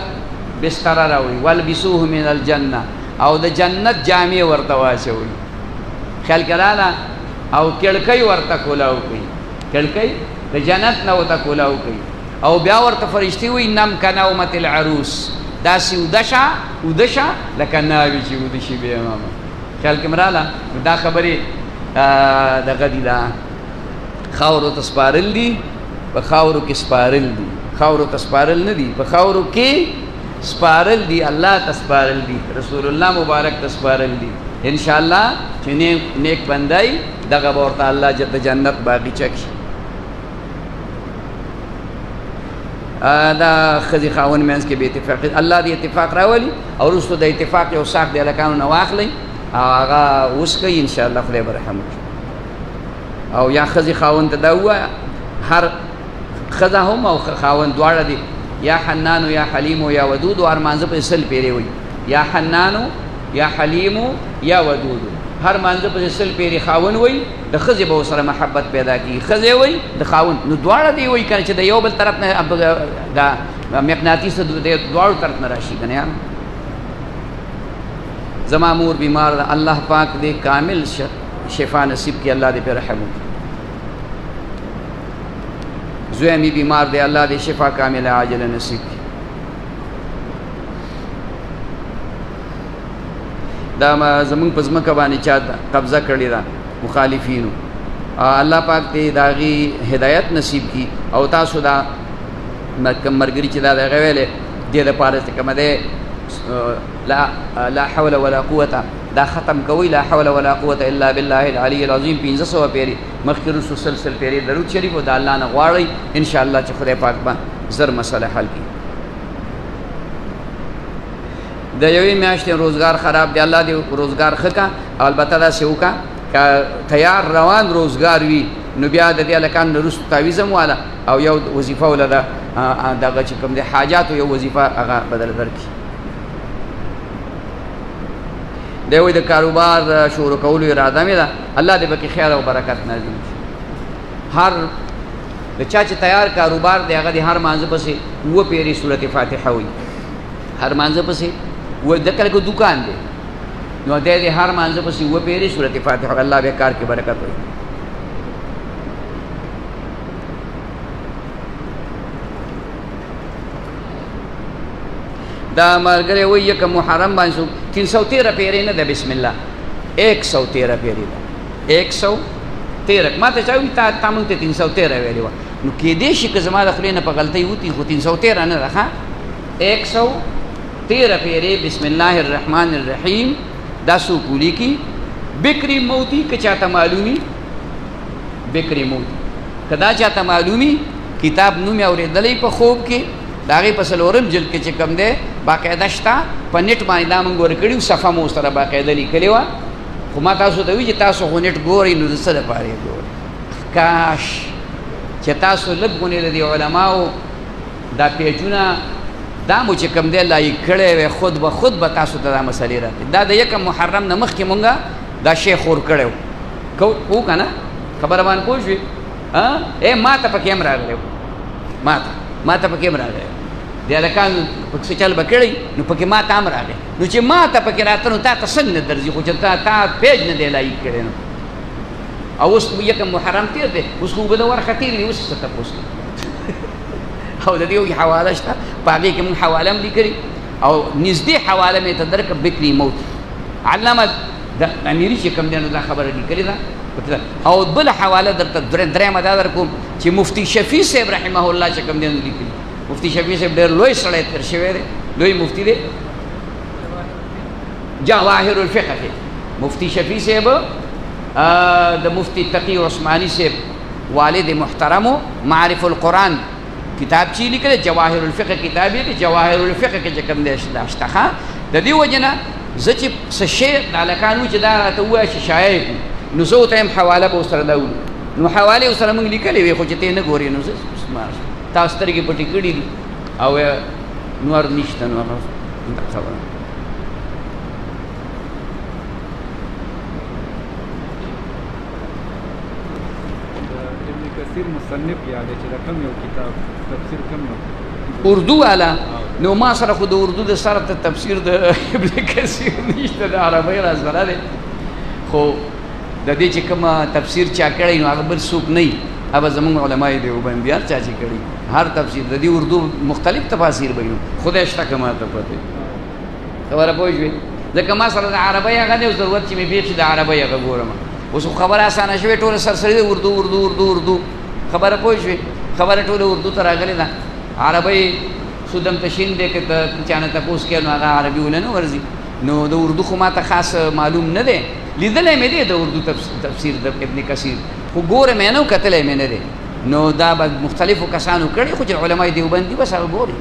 بستره راوړي، والبسوه من الجنه، او د جنت جامې ورته واچوي. خیال کې راله او کړکۍ ورته کولاو کوي، کړکۍ د جنت نه ورته کولاو کوي، او بیا ورته فرشتې وایي نم کنومة العروس، داسې اوده شه لکه ناوې چې اوده شي بې امامه. خیال کې مې راله دا خبرې دغه دي، دا خاورو ته سپارل دي، په خاورو کې سپارل دي، خاورو ته سپارل نه دي، په خاورو کې سپارل دي، الله ته سپارل دي، رسول الله مبارک ته سپارل دي. انشاءالله چې نیک بندای دغه به ورته الله د جنت باغچه کړي. دا ښځې خاوند منځ کې بې اتفاقي الله دې اتفاق راولي، او وروستو د اتفاق یو ساق د هلکانو نه واخلئ او هغه وسکئ، انشاءالله خدای به رحم وکړي. او یا ښځې خاوند ته دا ووایه، هر ښځه هم او خاوند دواړه دي، یا حنانو یا حلیمو یا ودودو، هر مانځه پسې سل پیرې وایي، یا حنانو یا حلیمو یا ودودو، هر مانځه پسې سل پیرې خاوند وایي، د ښځې به ورسره محبت پیدا کېږي، ښځې وایي د خاوند، نو دواړه دې وایي که نه چې د یو بل طرف نه دا مقناطیس د دواړو طرف نه راشي که نه یار. زما مور بیمار ده، الله پاک دې کامل شفا نصیب کړي، الله دې پې رحم وکړي. زوی مې بیمار دی، الله دې شفا کامله عاجله نصیب کړي. دا زمونږ په ځمکه باندې چا قبضه کړې ده مخالفینو، الله پاک دې د هغې هدایت نصیب کړي، او تاسو دا کوم ملګري چې دا دغه ویلې دې دپاره چې کومه دی لا حول ولا قوة، دا ختم کوي لا حول ولا قوة الا بالله العلی العظیم 1500 پیری مخکې وروستو سلسل پیری درود شریف او د الله نه غواړئ، انشاءالله چې خدای پاک به زر مسله حل کړي. د یوې میاشتې روزګار خراب دی، الله دې روزګار ښه کړه، او البته داسې وکړه که تیار روان روزګار وي، نو بیا د دې هلکانو نه وروستو تعویض هم واله او یو وظیفه وله دغه چې کوم دی حاجاتو یو وظیفه هغه بدله درکړي. دی وایي د کاروبار شروع کولو اراده مې ده، الله دې پکې خیر او برکت نازل کړي. هر د چا چې تیار کاروبار دی هغه د هر مانځه پسې 7 پیرې سورت فاتحه وایي، هر مانځه پسې دکه لکه دکان دی، نو دی د هر مانځه پسې 7 پیرې سورت فاتحه، الله بیا کار کې برکت وایي. دا ملګری وایي یکم محرم باندې 313 پیرې نه ده بسم الله 113 پیرې ده 113 ما ته چا وایي تا موږ ته 313 ویلې وه نو کېدای شي که زما د خولې نه په غلطۍ وتي خو 313 نه ده ښه 113 پیرې بسم الله الرحمن الرحیم دا څوک ولیکي بکری موتی که چاته معلومي بکری موتی که دا چاته معلومي کتاب نوم یې اورېدلی په خوب کې د هغې په څلورم جلد کې چې کوم دی باقاعده شته په نېټ باندې دا موږ ورکړي وو صفحه مو سره باقاعده لیکلې وه خو ما تاسو ته وي چې تاسو خو نېټ ګورئ نو د څه دپاره یې ګورئ کاش چې تاسو لږ غونې د دې علماو دا پیجونه دا مو چې کوم دی لایک کړی وی خود به تاسو ته دا مسلې راتلې دا د یکم محرم نه مخکې مونږه دا شی خور کړی وو که نه خبره باندې پوه شوې ما ته پکې هم راغلی و ما ته پکې هم راغلی د هلکان پکې چل به کړی نو پکې ما ته هم راغی نو چې ما ته پکې راته نو تا ته څنګه نه درځي خو چې تا پیج نه دی لایک کړی نو او اوس یکم محرم تېر دی اوس خو اوبه د ورخه تېر دي اوس څه تپوس کوي او د دې یو حواله شته په هغې کې مونږ حواله هم لیکلي او نږدې حواله مې ته درکړه بکري موت علامه د امیري چې کوم دی نو دا خبره لیکلې ده او بله حواله درته درېیمه دا در کوم چې مفتي شفیع صاحب رحمه الله چې کوم دی نو لیکلي مفتي شفیع صاحب ډېر لوی سړی تېر شوی دی لوی مفتي دی جواهر الفقه کې مفتي شفیع صاحب د مفتي تقي عثماني صاحب والد محترمو معرف القرآن کتاب چې لیکلی جواهر الفقه کتاب یې دی جواهر الفقه کې چې کوم دی شته ښه د دې وجې نه زه چې څه شی د هلکان وي چې دا راته ووایه چې شایع کړو نو زه ورته یم حواله به ورسره دا ولیکو نو حوالې ورسره موږ لیکلې وې خو چې ته نه ګورې نو زه تا سترګې پټې کړي دي او نور نشته نو هغه خبره مصنف یاد چې دا کوم یو کتاب تفسیر کوم یو اردو والا نو ما سره خو د اردو د سره ته تفسیر د ابن کثیر نشته د عربی را سره دی خو د دې چې کومه تفسیر چا کړی نو هغه بل څوک نه وي هغه زموږ علما دیوبندیان چا چې کړي هر تفسیر د دې اردو مختلف تفاسیر به وي خدای شته که ما ته پته خبره پوه شوې ځکه ما سره د عربی هغه دی اوس ضرورت چې مې بیخي د عربی هغه ګورم اوس خبره اسانه شوې ټوله سرسري د اردو خبره پوه شوې خبره ټوله اردو ته راغلې ده عربی سودم تشین دی که چانه تپوس کوي نو هغه عربي ونه نه ورځي نو د اردو خو ما ته خاص معلوم نه دی لیدلی مې دی د اردو تفسیر د ابن کثیر خو ګوره مې نه و کتلی مې نه دی نو دا به مختلفو کسانو کړي خو چې علمای دیوبندي بس هغه ګوري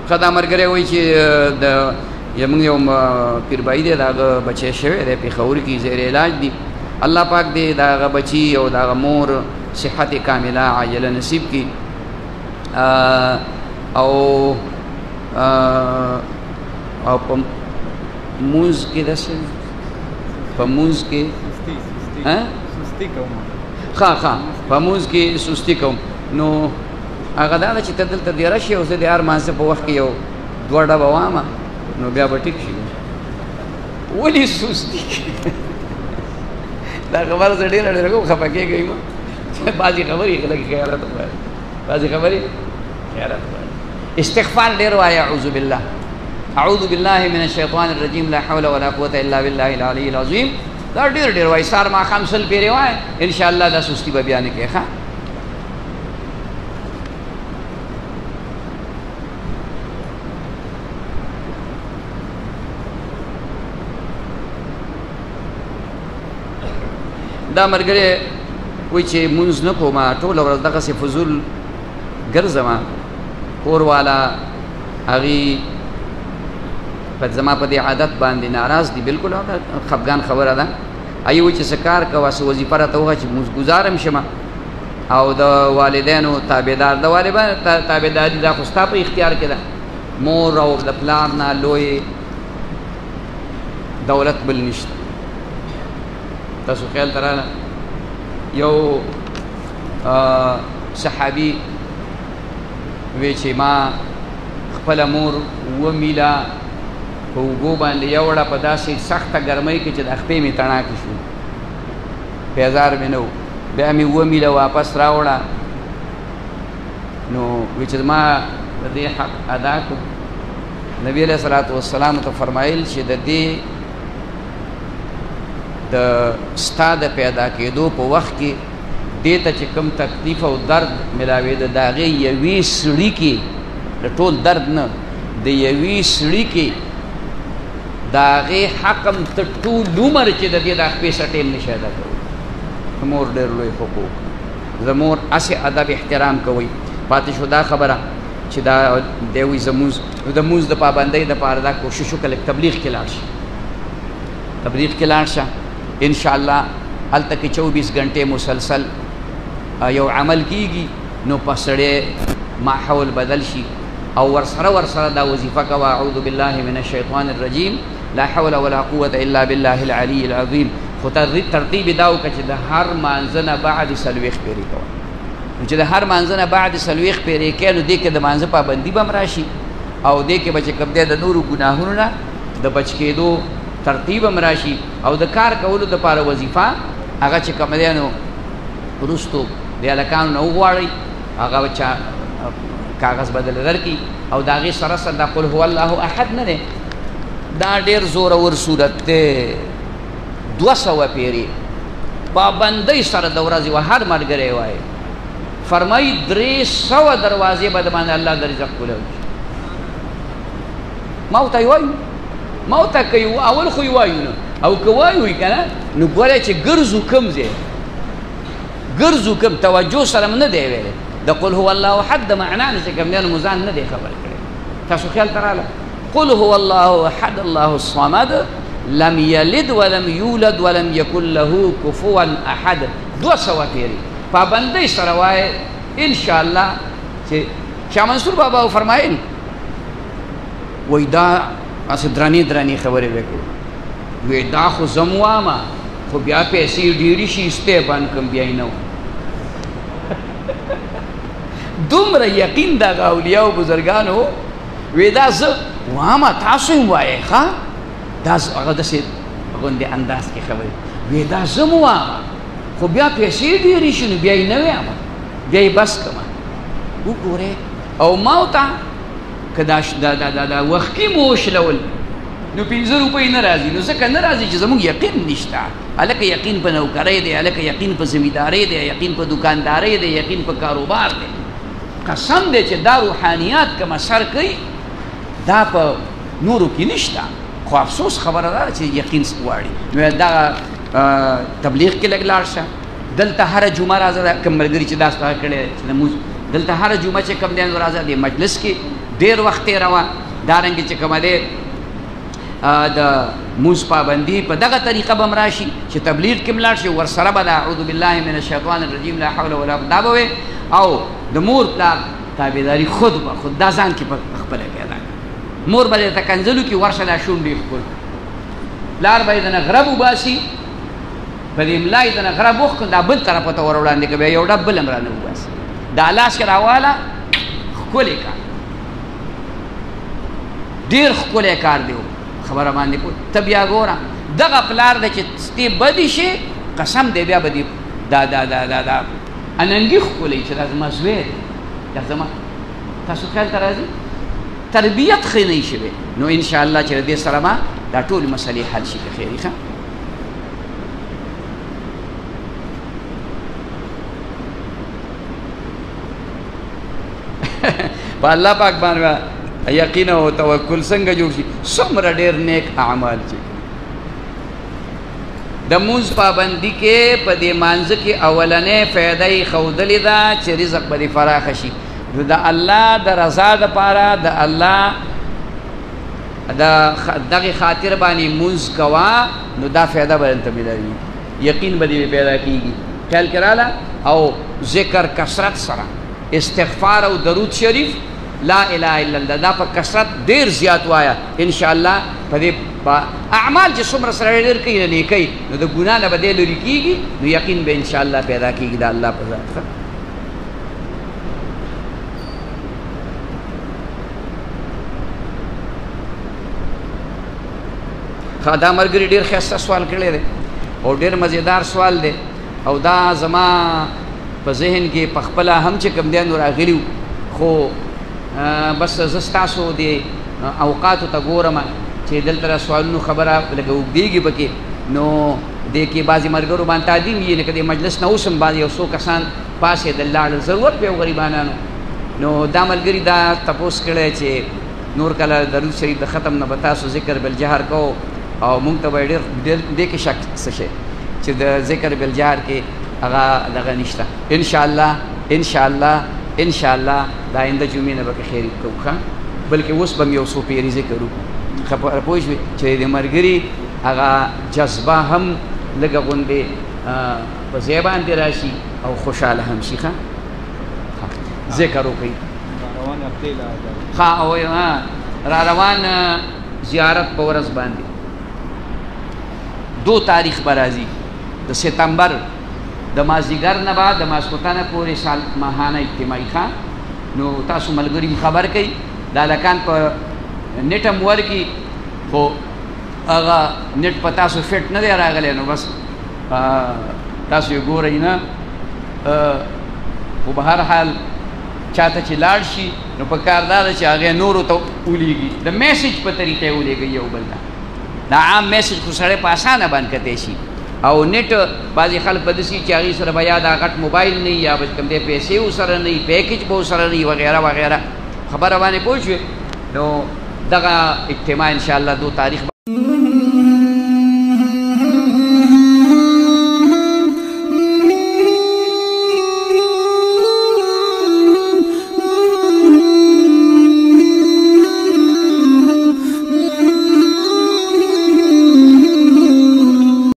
ښه دا ملګری وایي چې د زموږ یو پیربایي دی د هغه بچی شوی دی پېښور کې زیر علاج دی الله پاک دی د هغه بچي او د هغه مور صحت کامله عاجله نصیب کړي او په مونځ کې داسې په مونځ کې سستی کوم ښه په مونځ کې سستی کوم نو هغه دا ده چې ته دلته دې راشي او زه د هر مانځه په وخت کې یو 2 ډبه وامه نو بیا به ټیک شي ولې سستی دا خبره زه ډېره کوم خفه کېږئ ما بعضې خبرې لږ خیالات غواړي بعضې خبرې خیالات غواړي استغفار ډېر وایه اعوذ بالله من الشیطان الرجیم لا حول ولا قوة الا بالله العلی العظیم دا ډېر وایي سار ماښام 100 پیرې وایه انشاءالله دا سستی به بیا نه کوي ښه دا ملګری وایي چې مونځ نه کومه ټوله ورځ دغسې فضول ګرځمه کور والا هغې زما په دې عادت باندې ناراض دي بالکل خفګان خبره ده هغې وایي چې څه کار کوه څه وظیفه راته ووایه چې مونځګزاره هم شمه او د والدینو تابعدار د والدینو تابعداري دا خو ستا په اختیار کې ده مور او د پلار نه لوی دولت بل نشته تاسو خیال ته راغله یو صحابي وی چې ما خپله مور 2 میله په اوبو باندې یوړه په داسې سخته ګرمۍ کې چې د خپې مې تڼاکې شو پیزار مې نه و بیا مې 2 میله واپس راوړه نو وی چې ما د دې حق ادا کړ نبی علیہ الصلوۃ والسلام ته فرمایل چې د دې د ستا د پیدا کېدو په وخت کې دې ته چې کوم تکلیف او درد ملاوېده د هغې یوې سړي کې د ټول درد نه د یوې سړي کې د هغې حقم ته ټول عمر چې د دې د خپې سټیم نشي ادا کوي د مور ډېر لوی حقوق د مور هسې ادب احترام کوئ پاتې شو دا خبره چې دا دی وایي زمونځ نو د مونځ د پابندۍ دپاره دا کوشش وکړه لږ تبلیغ کې لاړ شه تبلیغ کې لاړ شه انشاءالله هلته کې 24 غنټې مسلسل یو عمل کیږي نو په سړی ماحول بدل شي او ورسره دا وظیفه کوه اعوذ بالله من الشیطان الرجیم لا حول ولا قوة الا بالله العلی العظیم خو ترتیب دا وکړه چې د هر مانځه نه بعد 40 پیرې کوه نو چې د هر مانځه نه بعد 40 پیرې کوې نو دې کې د مانځه پابندي به هم راشي او دې کې به چې کوم دی د نورو ګناهونو نه د بچ کېدو ترتیب هم راشي او د کار کولو دپاره وظیفه هغه چې کوم دی نو وروستو د هلکانو نه وغواړئ هغه چا کاغذ بدل درکړي او د هغې سره سره دا قل هو الله احد نه دی دا ډېر زورور صورت دی 200 پیرې پابندۍ سره د ورځې و هر ملګری وایي فرمایي 300 دروازې به د باندې الله د رزق کولی ما ورته وایو ما ورته که اول خو یې وایو نه او که وایو یې که نه نو ګورئ چې ګرځو کوم ځای ګرځو کوم توجه سره م نه دی ویلی د قل هو الله احد د معنا نه چې کوم دی نو مو ځان نه دی خبر کړی تاسو خیال ته راغله قل هو الله احد الله الصمد لم یلد ولم یولد ولم یکن له کفوا احد 200 پیرې پابندۍ سره وایې انشاءالله چې شاه منصور بابا فرمایل وایي دا هسې درنې خبرې وکړو وی دا خو زم وامه خو بیا پیسې ډېرې شي استی بند کړم بیا یې نه دومره یقین دغه اولیاو بزرګانو وی دا زه وامه تاسو یې وایئ ښه دا هغه داسې غوندې انداز کې خبرې وی دا زه م وامه خو بیا پیسې ډېرې شي نو بیا یې نه ویامه بیا یې بس کړمه وګورئ او ما ورته که دا وختي مو وشلول نو 15 روپۍ نه راځي نو ځکه نه راځي چې زموږ یقین نشته هلکه یقین په نوکرۍ دی هلکه یقین په زمیندارۍ دی یقین په دکاندارۍ دی یقین په کاروبار دی قسم دی چې دا روحانیات که مسر کوي دا په نورو کې نشته خو افسوس خبره ده چې یقین غواړي نو دا تبلیغ کې لږ لاړ شه دلته هره جمعه راځه کوم ملګري چې دا ستا کړی چې لمونځ دلته هره جمعه چې کوم دی نو راځه دې مجلس کې ډېر وخت تېروه دارنګې چې کومه دی د موز پابندي په دغه طریقه به م راشي چې تبلیغ کې م لاړ شي ورسره به د اعوذ بالله من الشیطان الرجیم لا حول ولا قوة دا به وې او د مور پلار تابعداري خود دا ځان کې خپله پیدا کړه مور به درته کنځلو کې ورشه دا شونډې ښکل پلار به یې د نه غرب وباسي په دې ملا یې د نه غرب وښکل دا بل طرفه ته ور وړاندې کړه بیا یو ډب بل هم رانه وباسي دا لاس کې راواله ښکلی کار ډېر ښکلی کار دی خبره باندې پوه ته بیا ګوره دغه پلار دی چې ستې بدې شي قسم دی بیا به دې دا اننګي ښکلی چې دا زما زوی دی دا زما تاسو خیال ته راځي تربیت ښه نه شوې نو انشاءالله چې د دې سره ما دا ټولې مسلې حل شي که خیري ښه په الله پاک باندې یقین او توکل څنګه جوړ شي څومره ډېر نیک اعمال چې د مونځ پابندي کې په دې مانځه کې اولنې فایده یې ښودلې ده چې رزق به دې فراخه شي نو د الله د رضا دپاره د الله د دغې خاطر باندې مونځ کوه نو دا فایده به درته ملوي یقین به دې پیدا کېږي خیال کې راله او ذکر کثرت سره استغفار او درود شریف لا اله الا الله دا په کثرت ډېر زیات وایه انشاءالله په دې اعمال چې څومره سره ډېر کوي نه نیکۍ نو د ګناه نه به دی لرې کېږي نو یقین به انشاءالله پیدا کېږي د الله په ذات ښه دا ملګري ډېر ښایسته سوال کړی دی او ډېر مزیدار سوال دی او دا زما په ذهن کې په خپله هم چې کوم دی نو راغلي خو بس زه ستاسو د اوقاتو ته ګورم چې دلته سوالونو خبره لکه اوږدېږي پکې نو دې کې بعضې ملګرو باندې تعظیم وي لکه د مجلس نه اوس هم بعضې یو څو کسان پاسېدل لاړل ضرورت به و غریبانانو نو دا ملګري دا تپوس کړی چې نور کله درود شریف د ختم نه به تاسو ذکر بالجهر کوو او مونږ ته به ډېر دې کې شک څه شی چې د ذکر بالجهر کې هغه دغه نشته انشاءالله د آینده جمعې نه به که خیر کوو ښه بلکې اوس به م یو څو پیرې ذکر وکړو خبره پوه شوې چې د ملګري هغه جذبه هم لږه غوندې په ځای باندې راشي او خوشحاله هم شي ښه ذکر وکړئ ښه او را روان زیارت په ورځ باندې 2 تاریخ به راځي د ستمبر د مازدیګر نه بعد د ماسخوتنه پورې سال ماهانه اجتماعي ښه نو تاسو ملګري خبر کوي دا هلکان په نېټ هم ورکي خو هغه نېټ په تاسو فټ نه دی راغلی نو بس تاسو یې ګورئ نه خو به هر حال چاته چې لاړ شي نو په کار دا ده چې هغې نورو ته ولیږي د میسج په طریقه یې ولیږئ یو بل ته دا عام میسج خو سړی په اسانه باندې کتی شي او نېټ بعضې خلک به داسې چې هغې سره به یا دا غټ موبایل نه وي یا به کوم دی پیسې ورسره نه وي پیکیج به ورسره نه وي وغیره وغیره خبره باندې پوه شوې نو دغه اجتماع انشاءالله 2 تاریخ